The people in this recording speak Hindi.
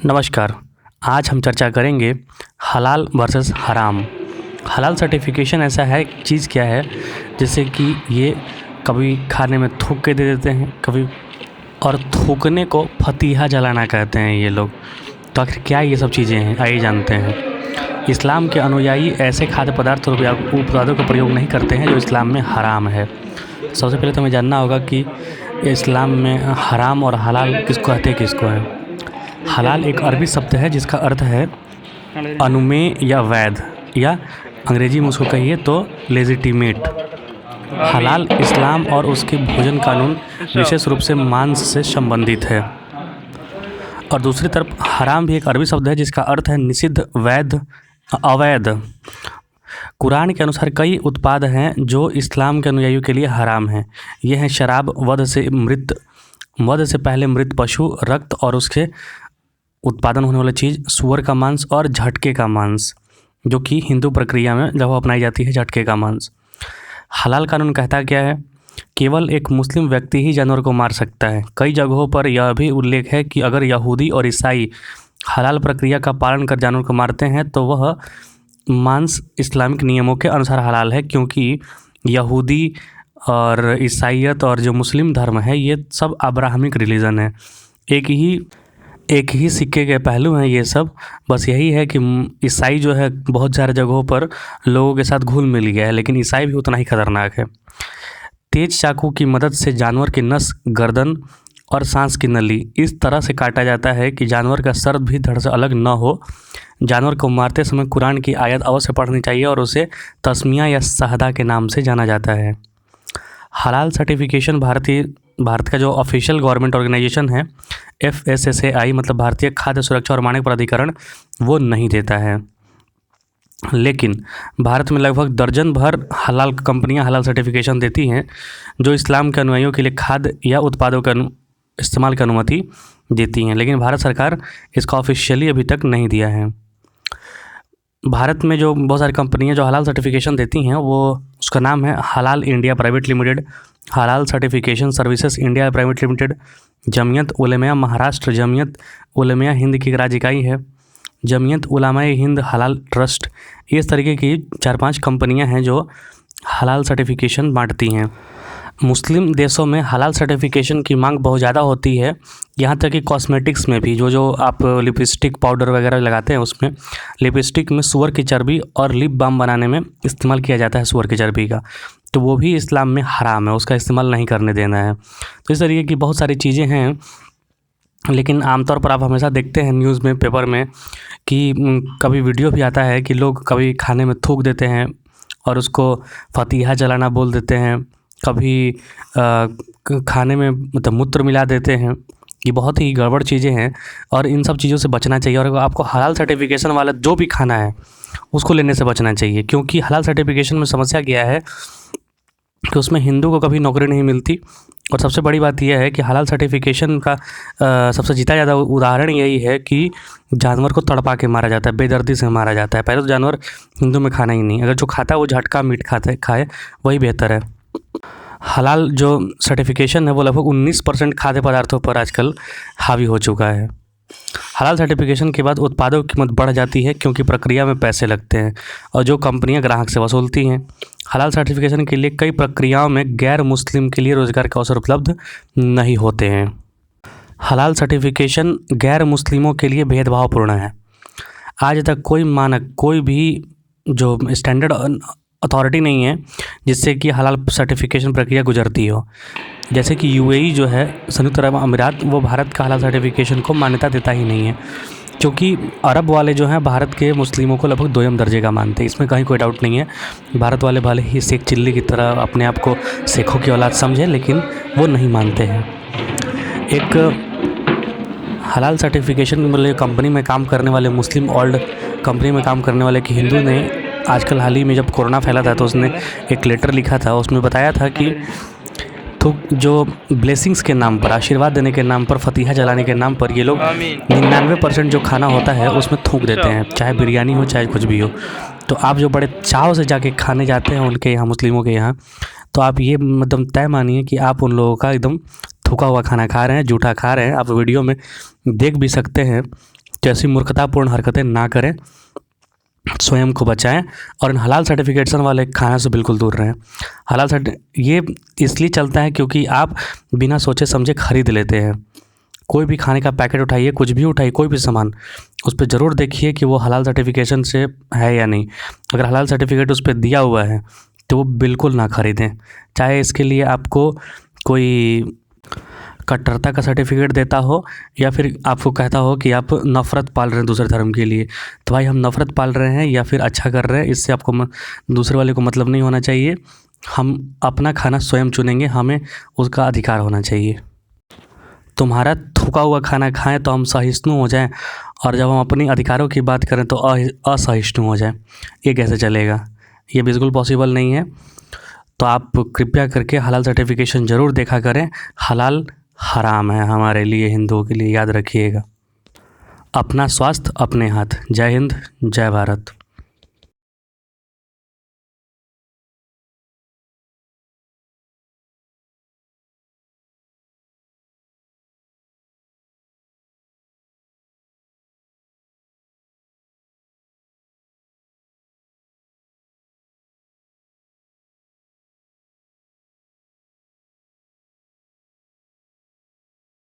नमस्कार। आज हम चर्चा करेंगे हलाल वर्सेस हराम। हलाल सर्टिफिकेशन ऐसा है चीज़ क्या है जैसे कि ये कभी खाने में थूक के दे देते हैं, कभी और थूकने को फतीहा जलाना कहते हैं ये लोग। तो आखिर क्या ये सब चीज़ें हैं, आइए जानते हैं। इस्लाम के अनुयायी ऐसे खाद्य पदार्थ और उत्पादों का प्रयोग नहीं करते हैं जो इस्लाम में हराम है। सबसे पहले तो हमें जानना होगा कि इस्लाम में हराम और हलाल किसको कहते हैं, किसको है। हलाल एक अरबी शब्द है जिसका अर्थ है अनुमेय या वैध, या अंग्रेजी में उसको कहिए तो लेजिटिमेट। हलाल इस्लाम और उसके भोजन कानून विशेष रूप से मांस से संबंधित है। और दूसरी तरफ हराम भी एक अरबी शब्द है जिसका अर्थ है निषिद्ध, वैध, अवैध। कुरान के अनुसार कई उत्पाद हैं जो इस्लाम के अनुयायियों के लिए हराम हैं। ये हैं शराब, वध से पहले मृत पशु, रक्त और उसके उत्पादन होने वाली चीज़, सूअर का मांस और झटके का मांस, जो कि हिंदू प्रक्रिया में जब अपनाई जाती है झटके का मांस। हलाल कानून कहता क्या है? केवल एक मुस्लिम व्यक्ति ही जानवर को मार सकता है। कई जगहों पर यह भी उल्लेख है कि अगर यहूदी और ईसाई हलाल प्रक्रिया का पालन कर जानवर को मारते हैं तो वह मांस इस्लामिक नियमों के अनुसार हलाल है, क्योंकि यहूदी और ईसाईयत और जो मुस्लिम धर्म है ये सब अब्राहमिक रिलीजन है। एक ही सिक्के के पहलू हैं ये सब। बस यही है कि ईसाई जो है बहुत सारे जगहों पर लोगों के साथ घुल मिल गया है, लेकिन ईसाई भी उतना ही खतरनाक है। तेज चाकू की मदद से जानवर की नस, गर्दन और सांस की नली इस तरह से काटा जाता है कि जानवर का सर भी धड़ से अलग न हो। जानवर को मारते समय कुरान की आयत अवश्य पढ़नी चाहिए और उसे तस्मिया या शहदा के नाम से जाना जाता है। हलाल सर्टिफिकेशन भारत का जो ऑफिशियल गवर्नमेंट ऑर्गेनाइजेशन है FSSAI, मतलब भारतीय खाद्य सुरक्षा और मानक प्राधिकरण, वो नहीं देता है। लेकिन भारत में लगभग दर्जन भर हलाल कंपनियां हलाल सर्टिफिकेशन देती हैं जो इस्लाम के अनुयायियों के लिए खाद्य या उत्पादों का इस्तेमाल की अनुमति देती हैं, लेकिन भारत सरकार इसका ऑफिशियली अभी तक नहीं दिया है। भारत में जो बहुत सारी कंपनियां जो हलाल सर्टिफिकेशन देती हैं वो उसका नाम है हलाल इंडिया प्राइवेट लिमिटेड, हलाल certification services India private limited, Jamiat Ulama Maharashtra, Jamiat Ulama Hind की राज्य इकाई है, जमीयत उलमाए हिंद हलाल ट्रस्ट। इस तरीके की 4-5 कंपनियां हैं जो हलाल सर्टिफिकेशन बांटती हैं। मुस्लिम देशों में हलाल सर्टिफिकेशन की मांग बहुत ज़्यादा होती है, यहाँ तक कि कॉस्मेटिक्स में भी जो आप लिपस्टिक पाउडर वगैरह लगाते हैं उसमें लिपस्टिक में सूअर की चर्बी और लिप बाम बनाने में इस्तेमाल किया जाता है सूअर की चर्बी का, तो वो भी इस्लाम में हराम है, उसका इस्तेमाल नहीं करने देना है। तो इस तरीके की बहुत सारी चीज़ें हैं, लेकिन आमतौर पर आप हमेशा देखते हैं न्यूज़ में, पेपर में कि कभी वीडियो भी आता है कि लोग कभी खाने में थूक देते हैं और उसको फतीहा जलाना बोल देते हैं, कभी खाने में मतलब मूत्र मिला देते हैं। ये बहुत ही गड़बड़ चीज़ें हैं और इन सब चीज़ों से बचना चाहिए। और आपको हलाल सर्टिफिकेशन वाला जो भी खाना है उसको लेने से बचना चाहिए, क्योंकि हलाल सर्टिफिकेशन में समस्या क्या है कि उसमें हिंदू को कभी नौकरी नहीं मिलती। और सबसे बड़ी बात यह है कि हलाल सर्टिफिकेशन का सबसे जीता ज़्यादा उदाहरण यही है कि जानवर को तड़पा के मारा जाता है, बेदर्दी से मारा जाता है। पहले तो जानवर हिंदू में खाना ही नहीं, अगर जो खाता है वो झटका मीट खाए वही बेहतर है। हलाल जो सर्टिफिकेशन है वो लगभग 19% खाद्य पदार्थों पर आजकल हावी हो चुका है। हलाल सर्टिफिकेशन के बाद उत्पादों की कीमत बढ़ जाती है क्योंकि प्रक्रिया में पैसे लगते हैं और जो कंपनियां ग्राहक से वसूलती हैं। हलाल सर्टिफिकेशन के लिए कई प्रक्रियाओं में गैर मुस्लिम के लिए रोज़गार के अवसर उपलब्ध नहीं होते हैं। हलाल सर्टिफिकेशन गैर मुस्लिमों के लिए भेदभावपूर्ण है। आज तक कोई भी जो स्टैंडर्ड अथॉरिटी नहीं है जिससे कि हलाल सर्टिफिकेशन प्रक्रिया गुजरती हो। जैसे कि UAE जो है, संयुक्त अरब अमीरात, वो भारत का हलाल सर्टिफिकेशन को मान्यता देता ही नहीं है, क्योंकि अरब वाले जो हैं भारत के मुस्लिमों को लगभग 2म दर्जे का मानते हैं। इसमें कहीं कोई डाउट नहीं है। भारत वाले भले ही शेख चिल्ली की तरह अपने आप को शेखों की औलाद समझें, लेकिन वो नहीं मानते हैं। एक हलाल सर्टिफिकेशन मतलब कंपनी में काम करने वाले मुस्लिम ओल्ड कंपनी में काम करने वाले कि हिंदू ने आजकल हाल ही में जब कोरोना फैला था तो उसने एक लेटर लिखा था, उसमें बताया था कि जो ब्लेसिंग्स के नाम पर, आशीर्वाद देने के नाम पर, फतीहा जलाने के नाम पर ये लोग 99% जो खाना होता है उसमें थूक देते हैं, चाहे बिरयानी हो चाहे कुछ भी हो। तो आप जो बड़े चाव से जाके खाने जाते हैं उनके यहाँ, मुस्लिमों के यहाँ, तो आप ये मतलब तय मानिए कि आप उन लोगों का एकदम थूका हुआ खाना खा रहे हैं, जूठा खा रहे हैं। आप वीडियो में देख भी सकते हैं तो ऐसी मूर्खतापूर्ण हरकतें ना करें, स्वयं को बचाएं और इन हलाल सर्टिफिकेशन वाले खाने से बिल्कुल दूर रहें। हलाल सर्टि ये इसलिए चलता है क्योंकि आप बिना सोचे समझे खरीद लेते हैं। कोई भी खाने का पैकेट उठाइए, कुछ भी उठाइए, कोई भी सामान, उस पे ज़रूर देखिए कि वो हलाल सर्टिफिकेशन से है या नहीं। अगर हलाल सर्टिफिकेट उस पे दिया हुआ है तो वो बिल्कुल ना ख़रीदें, चाहे इसके लिए आपको कोई कट्टरता का सर्टिफिकेट देता हो या फिर आपको कहता हो कि आप नफ़रत पाल रहे हैं दूसरे धर्म के लिए। तो भाई, हम नफ़रत पाल रहे हैं या फिर अच्छा कर रहे हैं, इससे आपको दूसरे वाले को मतलब नहीं होना चाहिए। हम अपना खाना स्वयं चुनेंगे, हमें उसका अधिकार होना चाहिए। तुम्हारा थूका हुआ खाना खाएं तो हम सहिष्णु हो जाएं, और जब हम अपनी अधिकारों की बात करें तो असहिष्णु हो जाएं। ये कैसे चलेगा? ये बिल्कुल पॉसिबल नहीं है। तो आप कृपया करके हलाल सर्टिफिकेशन ज़रूर देखा करें। हलाल हराम है हमारे लिए, हिंदुओं के लिए, याद रखिएगा। अपना स्वास्थ्य अपने हाथ। जय हिंद, जय भारत।